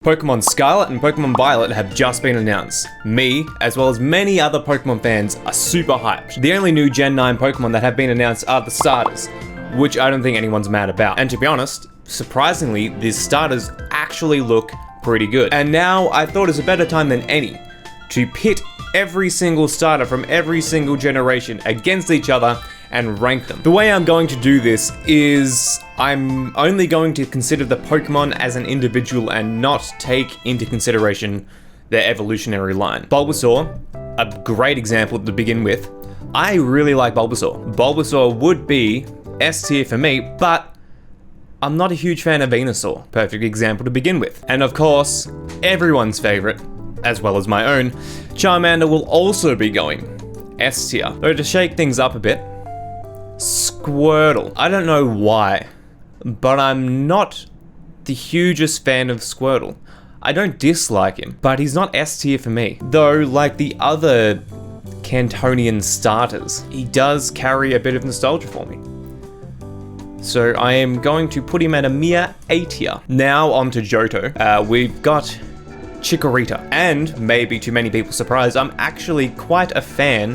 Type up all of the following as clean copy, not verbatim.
Pokemon Scarlet and Pokemon Violet have just been announced. Me, as well as many other Pokemon fans, are super hyped. The only new Gen 9 Pokemon that have been announced are the starters, which I don't think anyone's mad about. And to be honest, surprisingly, these starters actually look pretty good. And now I thought it's a better time than any to pit every single starter from every single generation against each other and rank them. The way I'm going to do this is I'm only going to consider the Pokemon as an individual and not take into consideration their evolutionary line. Bulbasaur, a great example to begin with. I really like Bulbasaur. Bulbasaur would be S tier for me, but I'm not a huge fan of Venusaur. Perfect example to begin with. And of course, everyone's favorite, as well as my own, Charmander will also be going S tier. Though to shake things up a bit, Squirtle. I don't know why, but I'm not the hugest fan of Squirtle. I don't dislike him, but he's not S tier for me. Though, like the other Cantonian starters, he does carry a bit of nostalgia for me. So I am going to put him at a mere A tier. Now on to Johto. We've got Chikorita. And, maybe to many people's surprise, I'm actually quite a fan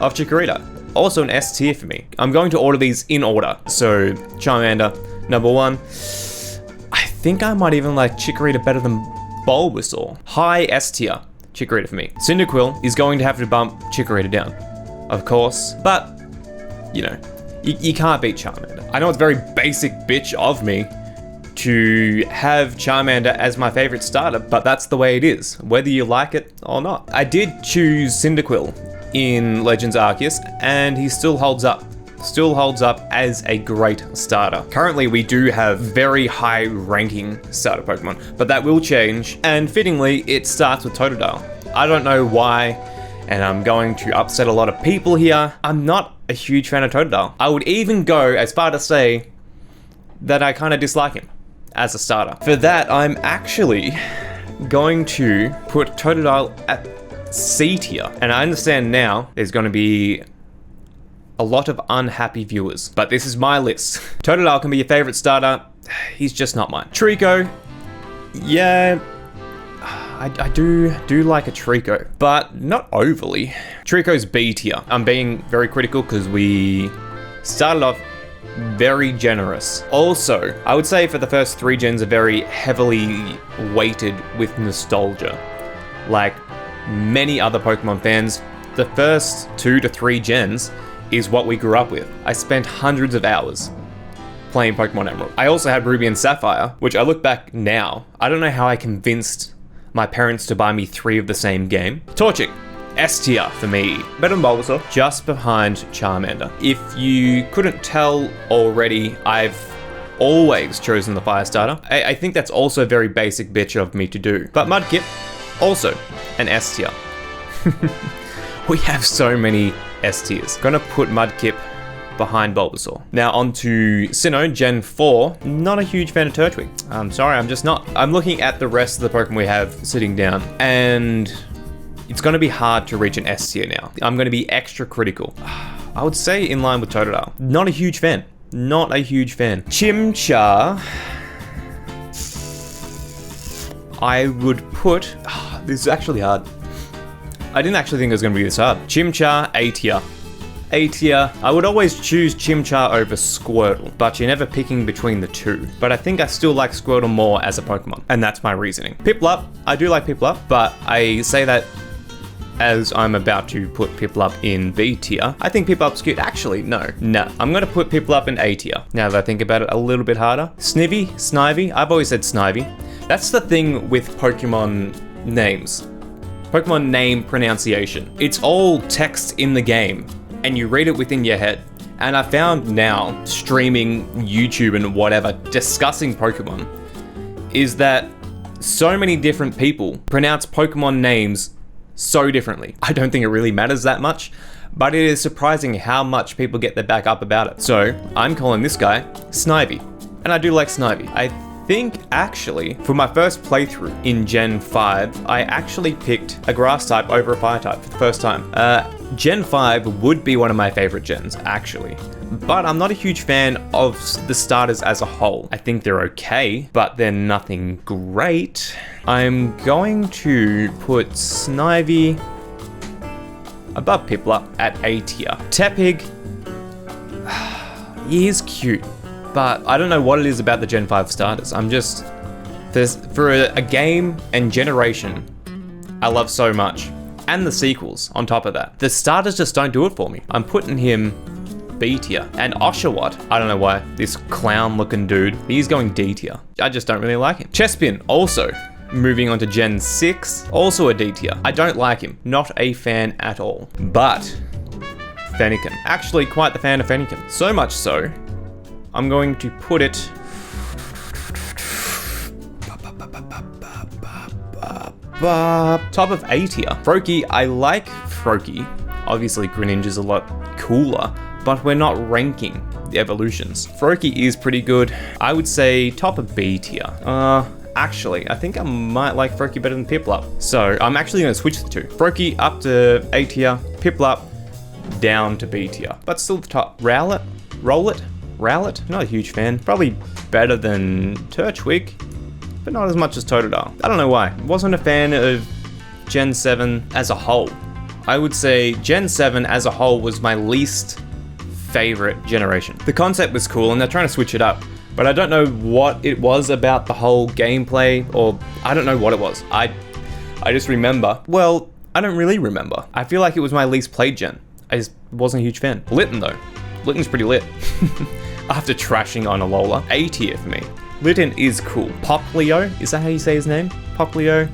of Chikorita. Also an S tier for me. I'm going to order these in order. So, Charmander, number 1. I think I might even like Chikorita better than Bulbasaur. High S tier, Chikorita for me. Cyndaquil is going to have to bump Chikorita down, of course. But, you know, you can't beat Charmander. I know it's very basic bitch of me to have Charmander as my favorite starter, but that's the way it is, whether you like it or not. I did choose Cyndaquil in Legends Arceus, and he still holds up. Still holds up as a great starter. Currently, we do have very high ranking starter Pokemon, but that will change, and fittingly, it starts with Totodile. I don't know why, and I'm going to upset a lot of people here. I'm not a huge fan of Totodile. I would even go as far to say that I kind of dislike him as a starter. For that, I'm actually going to put Totodile at C tier. And I understand now there's going to be a lot of unhappy viewers, but this is my list. Totodile can be your favorite starter. He's just not mine. Trico, yeah, I do like a Trico, but not overly. Trico's B tier. I'm being very critical because we started off very generous. Also, I would say for the first 3 gens are very heavily weighted with nostalgia. Like many other Pokemon fans, the first 2 to 3 gens is what we grew up with. I spent hundreds of hours playing Pokemon Emerald. I also had Ruby and Sapphire, which I look back now, I don't know how I convinced my parents to buy me 3 of the same game. Torchic, S tier for me. Better than Bulbasaur, just behind Charmander. If you couldn't tell already, I've always chosen the fire starter. I think that's also a very basic bitch of me to do. But Mudkip, also an S tier. We have so many S tiers. Gonna put Mudkip behind Bulbasaur. Now on to Sinnoh, Gen 4. Not a huge fan of Turtwig. I'm sorry, I'm just not. I'm looking at the rest of the Pokemon we have sitting down, and it's gonna be hard to reach an S tier now. I'm gonna be extra critical. I would say in line with Totodile. Not a huge fan. Not a huge fan. Chimchar, I would put, this is actually hard. I didn't actually think it was going to be this hard. Chimchar, A tier. A tier. I would always choose Chimchar over Squirtle, but you're never picking between the two. But I think I still like Squirtle more as a Pokemon, and that's my reasoning. Piplup, I do like Piplup, but I say that as I'm about to put Piplup in B tier. I think Piplup's cute. Actually, no. I'm going to put Piplup in A tier. Now that I think about it a little bit harder. Snivy, I've always said Snivy. That's the thing with Pokemon names. Pokemon name pronunciation. It's all text in the game, and you read it within your head. And I found now, streaming YouTube and whatever, discussing Pokemon, is that so many different people pronounce Pokemon names so differently. I don't think it really matters that much, but it is surprising how much people get their back up about it. So I'm calling this guy Snivy, and I do like Snivy. I think actually, for my first playthrough in Gen 5, I actually picked a grass type over a fire type for the first time. Gen 5 would be one of my favorite gens, actually. But I'm not a huge fan of the starters as a whole. I think they're okay, but they're nothing great. I'm going to put Snivy above Piplup at A tier. Tepig, he is cute, but I don't know what it is about the Gen 5 starters. For a game and generation I love so much, and the sequels on top of that, the starters just don't do it for me. I'm putting him B tier. And Oshawott, I don't know why, this clown looking dude, he's going D tier. I just don't really like him. Chespin, also moving on to Gen 6, also a D tier. I don't like him, not a fan at all. But Fennekin, actually quite the fan of Fennekin. So much so, I'm going to put it top of A tier. Froakie, I like Froakie. Obviously Greninja is a lot cooler, but we're not ranking the evolutions. Froakie is pretty good. I would say top of B tier. Actually, I think I might like Froakie better than Piplup. So I'm actually gonna switch the two. Froakie up to A tier, Piplup down to B tier. But still the top. Rowlet? Not a huge fan. Probably better than Turtwig, but not as much as Totodile. I don't know why. Wasn't a fan of Gen 7 as a whole. I would say Gen 7 as a whole was my least favorite generation. The concept was cool and they're trying to switch it up, but I don't know what it was about the whole gameplay, or I don't know what it was. I just remember, well, I don't really remember. I feel like it was my least played gen. I just wasn't a huge fan. Litten though. Litten's pretty lit. After trashing on Alola. A tier for me. Litten is cool. Poplio, is that how you say his name? Poplio?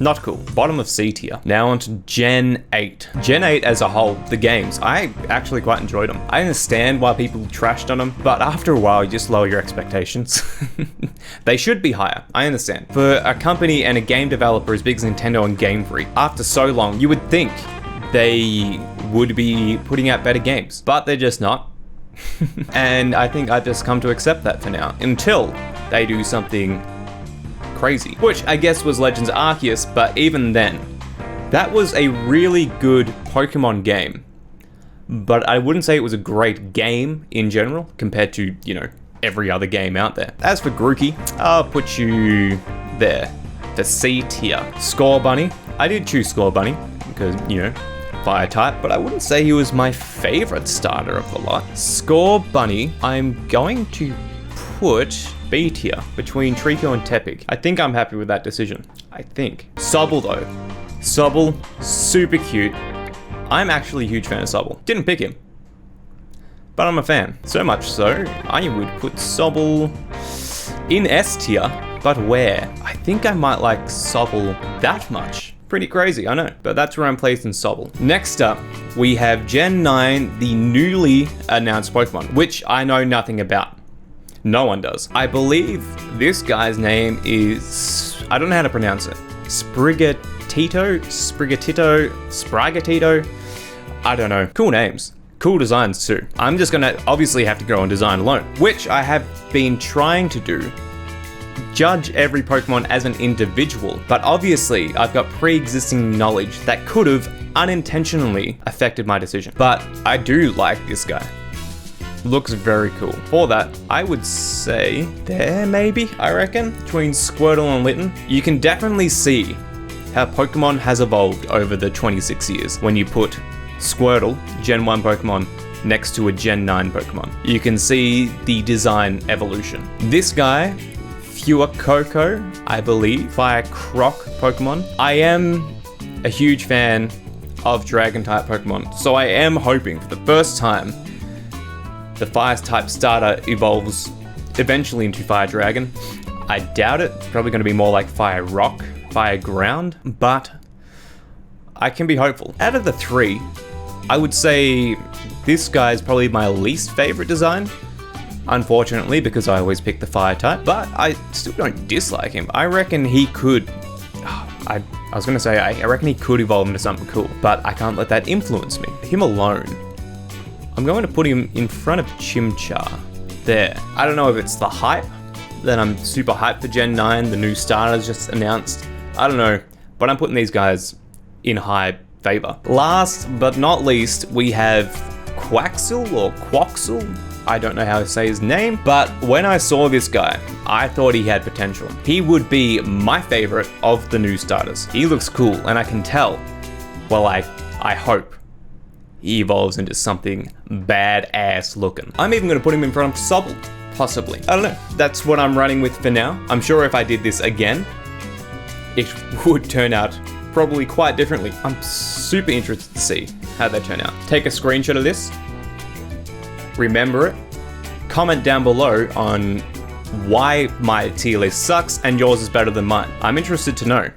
Not cool. Bottom of C tier. Now on to Gen 8. Gen 8 as a whole, the games, I actually quite enjoyed them. I understand why people trashed on them, but after a while you just lower your expectations. They should be higher, I understand. For a company and a game developer as big as Nintendo and Game Freak, after so long, you would think they would be putting out better games, but they're just not. And I think I've just come to accept that for now, until they do something crazy, which I guess was Legends Arceus, but even then, that was a really good Pokemon game, but I wouldn't say it was a great game in general compared to, you know, every other game out there. As for Grookey, I'll put you there, the C tier. Scorbunny, I did choose Scorbunny because, you know, fire type, but I wouldn't say he was my favorite starter of the lot. Scorbunny, I'm going to put B tier between Trico and Tepig. I think I'm happy with that decision. I think. Sobble though. Sobble, super cute. I'm actually a huge fan of Sobble. Didn't pick him, but I'm a fan. So much so, I would put Sobble in S tier, but where? I think I might like Sobble that much. Pretty crazy, I know, but that's where I'm placed in Sobble. Next up, we have Gen 9, the newly announced Pokemon, which I know nothing about. No one does. I believe this guy's name is, I don't know how to pronounce it. Sprigatito? I don't know. Cool names. Cool designs too. I'm just gonna obviously have to go on design alone, which I have been trying to do. Judge every Pokemon as an individual, but obviously I've got pre-existing knowledge that could have unintentionally affected my decision. But I do like this guy. Looks very cool. For that, I would say there maybe, I reckon, between Squirtle and Litten. You can definitely see how Pokemon has evolved over the 26 years when you put Squirtle, Gen 1 Pokemon, next to a Gen 9 Pokemon. You can see the design evolution. This guy, Fuecoco, I believe, Fire Croc Pokemon. I am a huge fan of Dragon-type Pokemon, so I am hoping for the first time the Fire-type starter evolves eventually into Fire Dragon. I doubt it. It's probably going to be more like Fire Rock, Fire Ground, but I can be hopeful. Out of the three, I would say this guy is probably my least favorite design. Unfortunately, because I always pick the fire type, but I still don't dislike him. I reckon he could, I was gonna say, I reckon he could evolve into something cool, but I can't let that influence me. Him alone, I'm going to put him in front of Chimchar. There. I don't know if it's the hype that I'm super hyped for Gen 9. The new starters just announced. I don't know, but I'm putting these guys in high favor. Last but not least, we have Quaxel or Quaxel. I don't know how to say his name, but when I saw this guy, I thought he had potential. He would be my favorite of the new starters. He looks cool, and I can tell. Well, I hope he evolves into something badass looking. I'm even gonna put him in front of Sobble, possibly. I don't know. That's what I'm running with for now. I'm sure if I did this again, it would turn out probably quite differently. I'm super interested to see how they turn out. Take a screenshot of this, remember it, comment down below on why my tier list sucks and yours is better than mine. I'm interested to know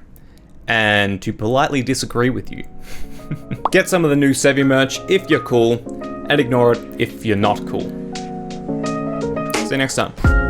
and to politely disagree with you. Get some of the new Sevii merch if you're cool, and ignore it if you're not cool. See you next time.